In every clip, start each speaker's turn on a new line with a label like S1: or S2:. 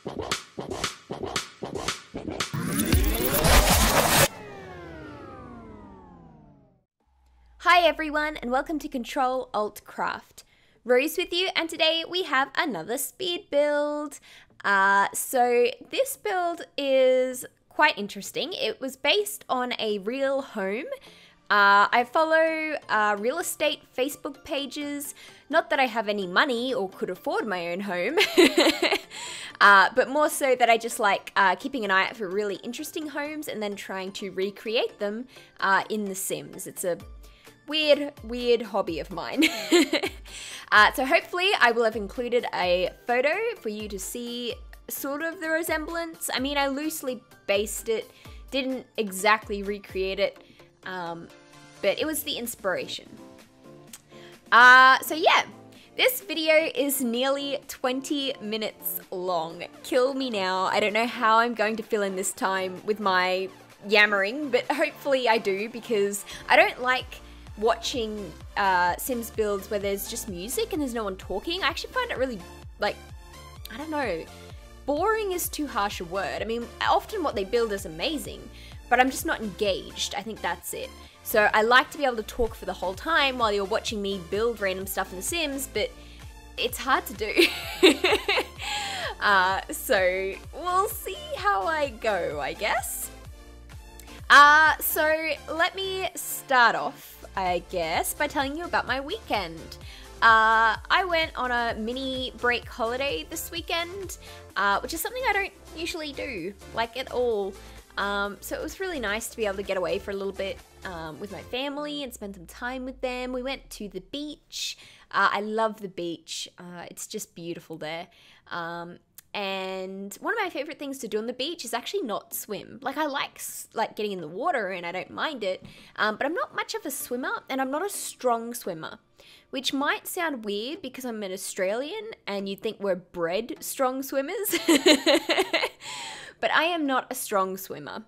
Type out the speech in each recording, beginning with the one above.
S1: Hi everyone and welcome to Ctrl Alt Craft. Rose with you, and today we have another speed build. So this build is quite interesting. It was based on a real home. I follow real estate Facebook pages. Not that I have any money or could afford my own home, but more so that I just like keeping an eye out for really interesting homes and then trying to recreate them in The Sims. It's a weird hobby of mine. So hopefully I will have included a photo for you to see sort of the resemblance. I mean, I loosely based it, didn't exactly recreate it, but it was the inspiration. So yeah, this video is nearly 20 minutes long. Kill me now. I don't know how I'm going to fill in this time with my yammering, but hopefully I do, because I don't like watching Sims builds where there's just music and there's no one talking. I actually find it really, like, I don't know, boring is too harsh a word. I mean, often what they build is amazing, but I'm just not engaged. I think that's it. So I like to be able to talk for the whole time while you're watching me build random stuff in The Sims, but it's hard to do. So we'll see how I go, I guess. So let me start off, I guess, by telling you about my weekend. I went on a mini break holiday this weekend, which is something I don't usually do, like, at all. So it was really nice to be able to get away for a little bit with my family and spend some time with them. We went to the beach. I love the beach. It's just beautiful there. And one of my favorite things to do on the beach is actually not swim. Like, I like getting in the water and I don't mind it, but I'm not much of a swimmer and I'm not a strong swimmer, which might sound weird because I'm an Australian and you'd think we're bred strong swimmers, but I am not a strong swimmer.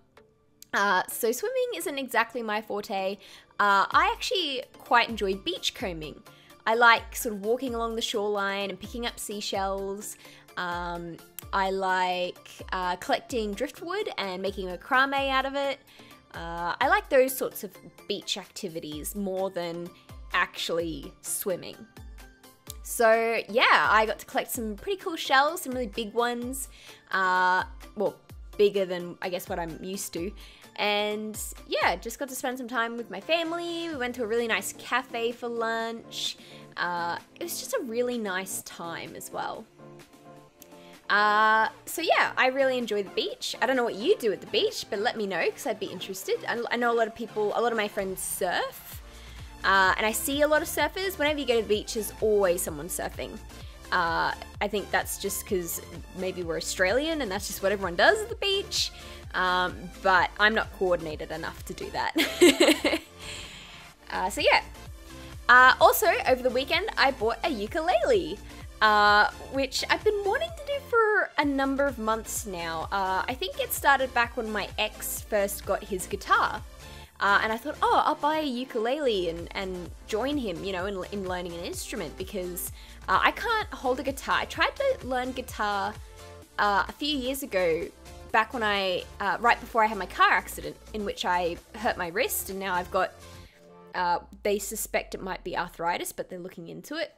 S1: So swimming isn't exactly my forte. I actually quite enjoy beachcombing. I like sort of walking along the shoreline and picking up seashells. I like collecting driftwood and making macrame out of it. I like those sorts of beach activities more than actually swimming. So yeah, I got to collect some pretty cool shells, some really big ones. Well, bigger than I guess what I'm used to. And yeah, just got to spend some time with my family. We went to a really nice cafe for lunch. It was just a really nice time as well. So yeah, I really enjoy the beach. I don't know what you do at the beach, but let me know because I'd be interested. I know a lot of my friends surf, and I see a lot of surfers. Whenever you go to the beach, there's always someone surfing. I think that's just because maybe we're Australian and that's just what everyone does at the beach, but I'm not coordinated enough to do that. So yeah. Also, over the weekend, I bought a ukulele. Which I've been wanting to do for a number of months now. I think it started back when my ex first got his guitar. And I thought, oh, I'll buy a ukulele and join him, you know, in learning an instrument, because I can't hold a guitar. I tried to learn guitar a few years ago, back when right before I had my car accident, in which I hurt my wrist, and now I've got, they suspect it might be arthritis, but they're looking into it.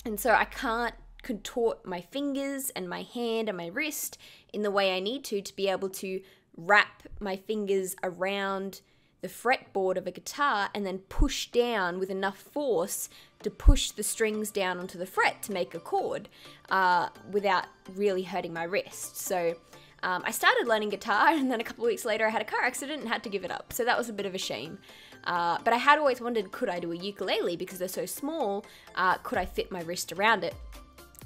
S1: And so I can't contort my fingers and my hand and my wrist in the way I need to be able to wrap my fingers around the fretboard of a guitar and then push down with enough force to push the strings down onto the fret to make a chord without really hurting my wrist. So I started learning guitar, and then a couple of weeks later I had a car accident and had to give it up. So that was a bit of a shame. But I had always wondered, could I do a ukulele? Because they're so small, could I fit my wrist around it?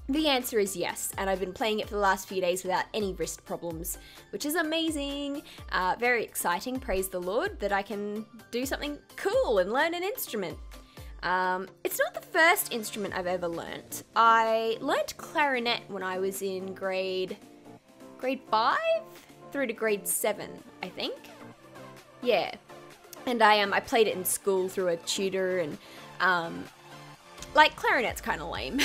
S1: The answer is yes, and I've been playing it for the last few days without any wrist problems, which is amazing. Very exciting, praise the Lord, that I can do something cool and learn an instrument. It's not the first instrument I've ever learnt. I learnt clarinet when I was in grade 5 through to grade 7, I think. Yeah. And I played it in school through a tutor, and like, clarinet's kind of lame.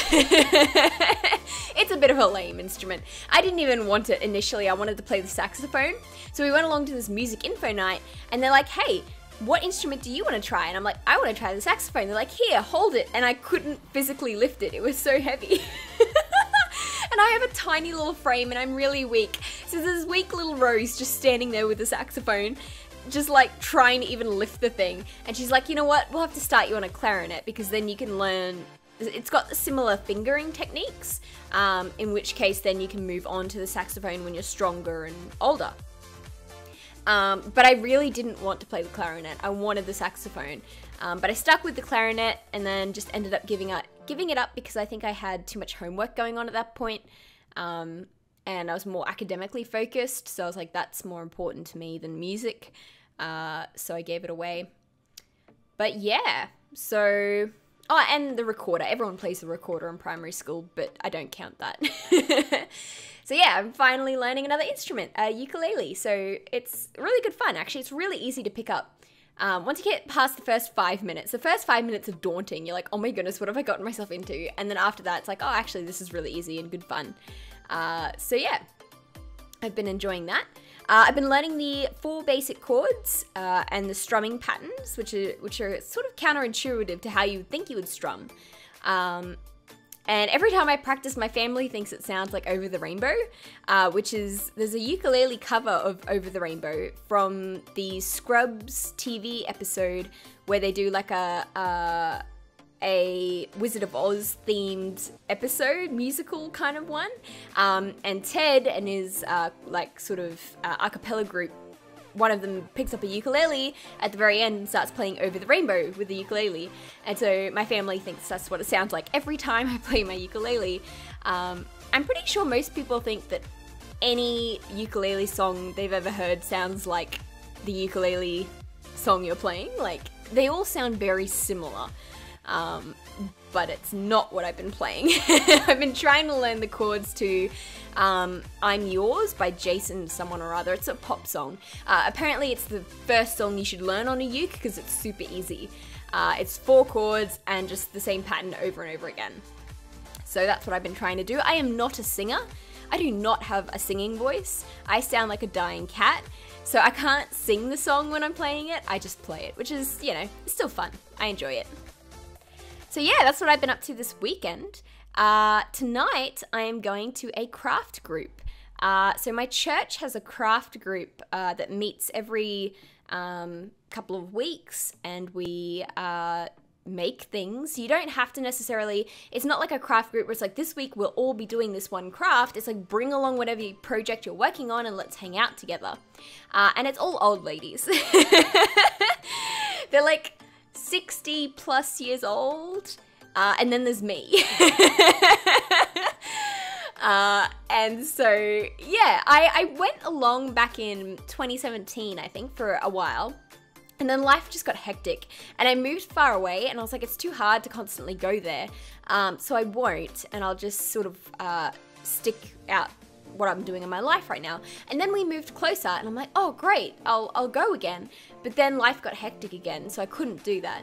S1: It's a bit of a lame instrument. I didn't even want it initially. I wanted to play the saxophone. So we went along to this music info night, and they're like, hey, what instrument do you want to try? And I'm like, I want to try the saxophone. They're like, here, hold it. And I couldn't physically lift it. It was so heavy. And I have a tiny little frame and I'm really weak. So there's this weak little Rose just standing there with the saxophone, just like trying to even lift the thing. And she's like, you know what? We'll have to start you on a clarinet because then you can learn, it's got similar fingering techniques, in which case then you can move on to the saxophone when you're stronger and older. But I really didn't want to play the clarinet. I wanted the saxophone. But I stuck with the clarinet and then just ended up giving it up because I think I had too much homework going on at that point. And I was more academically focused. So I was like, that's more important to me than music. So I gave it away. But yeah, so... Oh, and the recorder. Everyone plays the recorder in primary school, but I don't count that. So yeah, I'm finally learning another instrument, a ukulele. So it's really good fun, actually. It's really easy to pick up. Once you get past the first 5 minutes, the first 5 minutes are daunting. You're like, oh my goodness, what have I gotten myself into? And then after that, it's like, oh, actually, this is really easy and good fun. So yeah, I've been enjoying that. I've been learning the 4 basic chords and the strumming patterns, which are sort of counterintuitive to how you would think you would strum. And every time I practice, my family thinks it sounds like Over the Rainbow, there's a ukulele cover of Over the Rainbow from the Scrubs TV episode where they do like a Wizard of Oz themed episode, musical kind of one. And Ted and his like sort of a cappella group, one of them picks up a ukulele at the very end and starts playing Over the Rainbow with the ukulele. And so my family thinks that's what it sounds like every time I play my ukulele. I'm pretty sure most people think that any ukulele song they've ever heard sounds like the ukulele song you're playing. Like, they all sound very similar. But it's not what I've been playing. I've been trying to learn the chords to I'm Yours by Jason someone or other. It's a pop song. Apparently it's the first song you should learn on a uke because it's super easy. It's 4 chords and just the same pattern over and over again. So that's what I've been trying to do. I am not a singer. I do not have a singing voice. I sound like a dying cat. So I can't sing the song when I'm playing it. I just play it, which is, you know, it's still fun. I enjoy it. So yeah, that's what I've been up to this weekend. Tonight, I am going to a craft group. So my church has a craft group that meets every couple of weeks, and we make things. You don't have to necessarily, it's not like a craft group where it's like, this week we'll all be doing this one craft. It's like, bring along whatever project you're working on and let's hang out together. And it's all old ladies. They're like 60 plus years old, and then there's me. And so, yeah, I went along back in 2017, I think, for a while, and then life just got hectic, and I moved far away, and I was like, it's too hard to constantly go there, so I won't, and I'll just sort of stick out what I'm doing in my life right now. And then we moved closer and I'm like, oh great, I'll go again. But then life got hectic again, so I couldn't do that.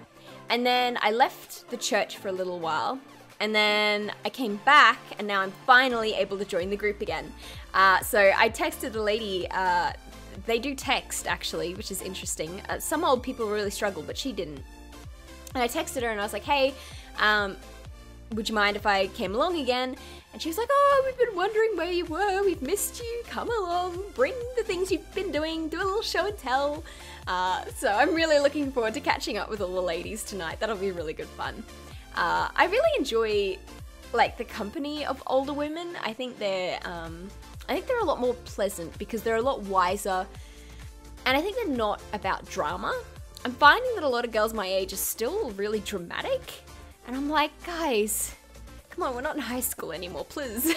S1: And then I left the church for a little while, and then I came back, and now I'm finally able to join the group again. So I texted a lady, they do text actually, which is interesting. Some old people really struggle, but she didn't. And I texted her and I was like, hey, would you mind if I came along again? And she was like, oh, we've been wondering where you were, we've missed you, come along, bring the things you've been doing, do a little show and tell. So I'm really looking forward to catching up with all the ladies tonight. That'll be really good fun. I really enjoy like the company of older women. I think they're a lot more pleasant because they're a lot wiser, and I think they're not about drama. I'm finding that a lot of girls my age are still really dramatic, and I'm like, guys, come on, we're not in high school anymore, please.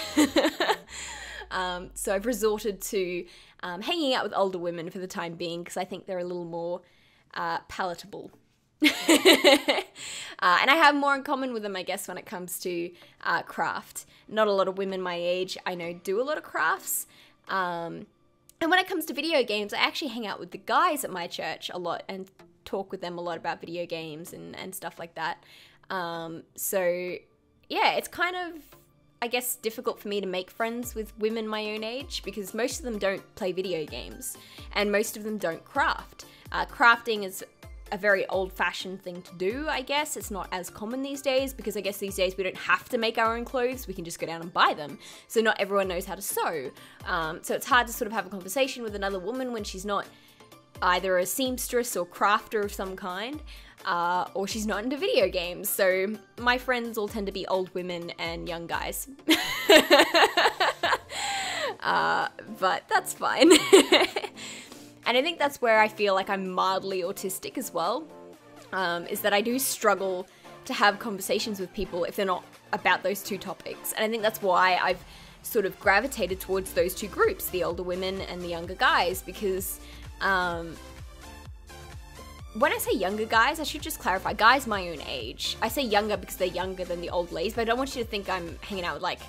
S1: So I've resorted to hanging out with older women for the time being because I think they're a little more palatable. And I have more in common with them, I guess, when it comes to craft. Not a lot of women my age I know do a lot of crafts. And when it comes to video games, I actually hang out with the guys at my church a lot and talk with them a lot about video games and stuff like that. So yeah, it's kind of, I guess, difficult for me to make friends with women my own age because most of them don't play video games and most of them don't craft. Crafting is a very old-fashioned thing to do, I guess. It's not as common these days because I guess these days we don't have to make our own clothes, we can just go down and buy them. So not everyone knows how to sew. So it's hard to sort of have a conversation with another woman when she's not either a seamstress or crafter of some kind, or she's not into video games. So my friends all tend to be old women and young guys. But that's fine. And I think that's where I feel like I'm mildly autistic as well, is that I do struggle to have conversations with people if they're not about those two topics. And I think that's why I've sort of gravitated towards those two groups, the older women and the younger guys, because when I say younger guys, I should just clarify, guys my own age. I say younger because they're younger than the old ladies, but I don't want you to think I'm hanging out with like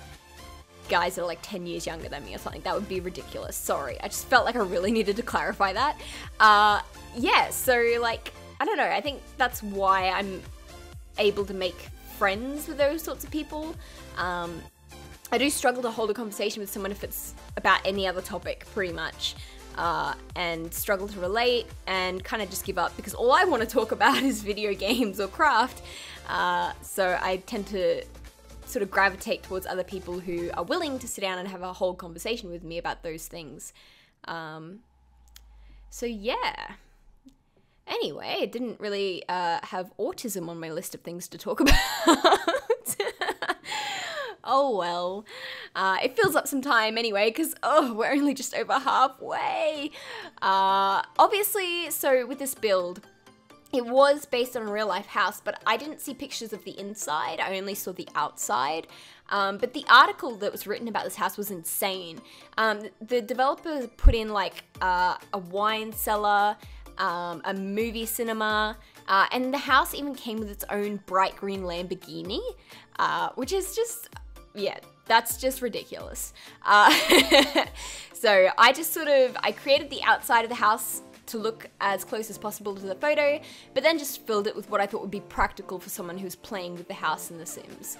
S1: guys that are like 10 years younger than me or something. That would be ridiculous. Sorry. I just felt like I really needed to clarify that. Yeah, so like, I don't know. I think that's why I'm able to make friends with those sorts of people. I do struggle to hold a conversation with someone if it's about any other topic, pretty much. And struggle to relate and kind of just give up because all I want to talk about is video games or craft. So I tend to sort of gravitate towards other people who are willing to sit down and have a whole conversation with me about those things. So yeah. Anyway, I didn't really have autism on my list of things to talk about. Oh well, it fills up some time anyway, because, we're only just over halfway. Obviously, so with this build, it was based on a real life house, but I didn't see pictures of the inside, I only saw the outside. But the article that was written about this house was insane. The developer put in like a wine cellar, a movie cinema, and the house even came with its own bright green Lamborghini, which is just... yeah, that's just ridiculous. So I created the outside of the house to look as close as possible to the photo, but then just filled it with what I thought would be practical for someone who's playing with the house in The Sims.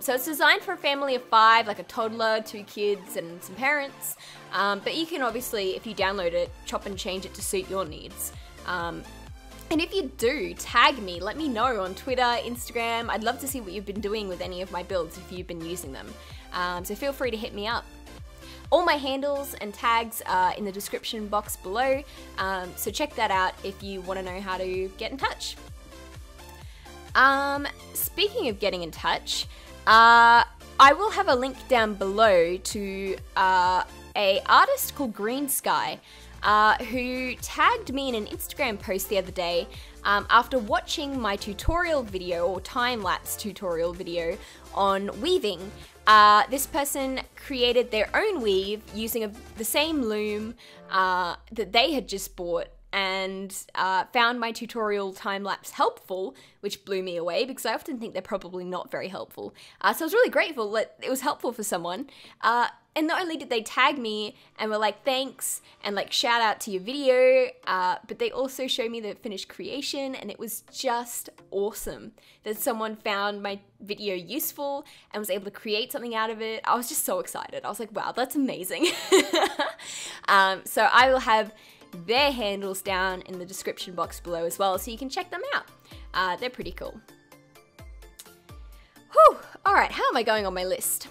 S1: So it's designed for a family of 5, like a toddler, 2 kids, and some parents. But you can obviously, if you download it, chop and change it to suit your needs. And if you do, tag me, let me know on Twitter, Instagram. I'd love to see what you've been doing with any of my builds if you've been using them. So feel free to hit me up. All my handles and tags are in the description box below, so check that out if you want to know how to get in touch. Speaking of getting in touch, I will have a link down below to a artist called Green Sky, who tagged me in an Instagram post the other day after watching my tutorial video, or time-lapse tutorial video, on weaving. This person created their own weave using the same loom that they had just bought, and found my tutorial time-lapse helpful, which blew me away because I often think they're probably not very helpful. So I was really grateful that it was helpful for someone. And not only did they tag me and were like, thanks, and like shout out to your video, but they also showed me the finished creation, and it was just awesome that someone found my video useful and was able to create something out of it. I was just so excited. I was like, wow, that's amazing. So I will have their handles down in the description box below as well, so you can check them out. They're pretty cool. Whew, alright, how am I going on my list?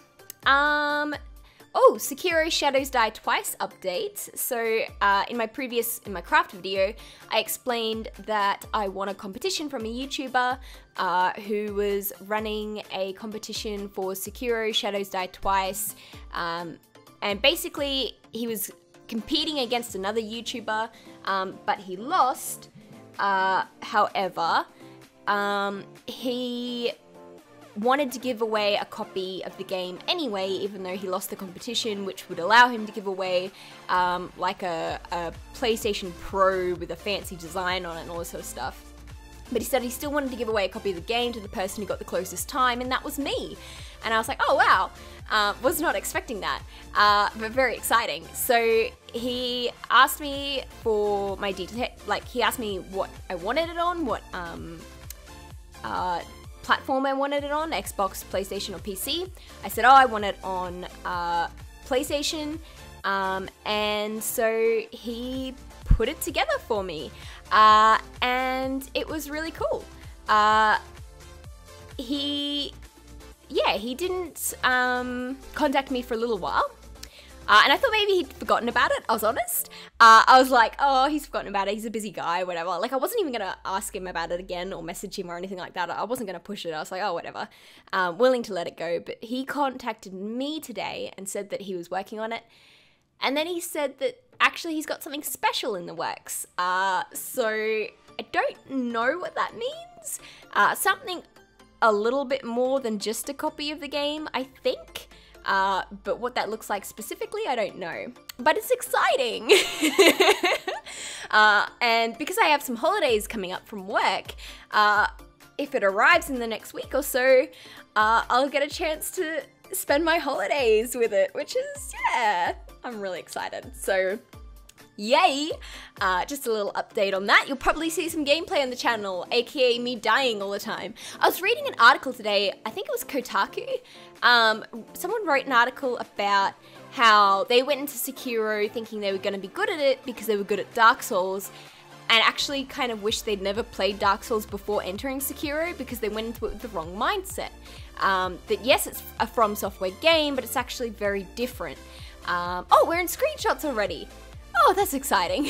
S1: Oh, Sekiro Shadows Die Twice update. So in my craft video, I explained that I won a competition from a YouTuber who was running a competition for Sekiro Shadows Die Twice. And basically, he was competing against another YouTuber, but he lost. However, he wanted to give away a copy of the game anyway, even though he lost the competition, which would allow him to give away like a PlayStation Pro with a fancy design on it and all this sort of stuff. But he said he still wanted to give away a copy of the game to the person who got the closest time, and that was me. And I was like, oh wow, was not expecting that, but very exciting. So he asked me for my detail, like he asked me what I wanted it on, what platform I wanted it on, Xbox, PlayStation, or PC. I said, oh, I want it on PlayStation, and so he put it together for me, and it was really cool. He didn't contact me for a little while. And I thought maybe he'd forgotten about it, I was honest. I was like, oh, he's forgotten about it, he's a busy guy, whatever. Like, I wasn't even gonna ask him about it again or message him or anything like that. I wasn't gonna push it. I was like, oh, whatever. Willing to let it go. But he contacted me today and said that he was working on it. And then he said that actually he's got something special in the works. So I don't know what that means. Something a little bit more than just a copy of the game, I think. But what that looks like specifically, I don't know. But it's exciting! And because I have some holidays coming up from work, if it arrives in the next week or so, I'll get a chance to spend my holidays with it, which is, yeah, I'm really excited. So, yay! Just a little update on that. You'll probably see some gameplay on the channel, aka me dying all the time. I was reading an article today, I think it was Kotaku. Someone wrote an article about how they went into Sekiro thinking they were going to be good at it because they were good at Dark Souls, and actually kind of wish they'd never played Dark Souls before entering Sekiro because they went into it with the wrong mindset. That yes, it's a From Software game, but it's actually very different. Oh, we're in screenshots already. Oh, that's exciting.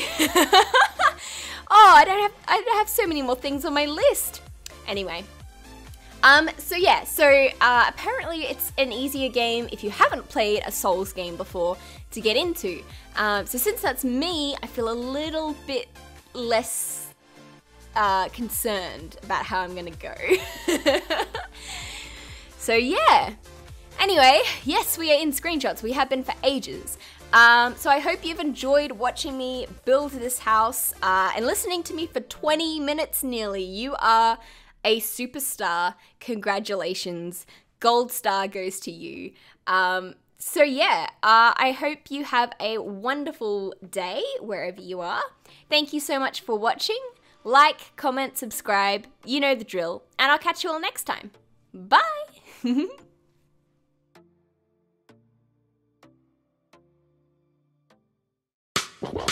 S1: Oh, I don't have so many more things on my list. Anyway. So yeah, apparently it's an easier game if you haven't played a Souls game before to get into. So since that's me, I feel a little bit less concerned about how I'm gonna go. So yeah. Anyway, yes, we are in screenshots. We have been for ages. So I hope you've enjoyed watching me build this house and listening to me for 20 minutes nearly. You are a superstar. Congratulations. Gold star goes to you. So yeah, I hope you have a wonderful day wherever you are. Thank you so much for watching. Like, comment, subscribe. You know the drill. And I'll catch you all next time. Bye!
S2: Wow.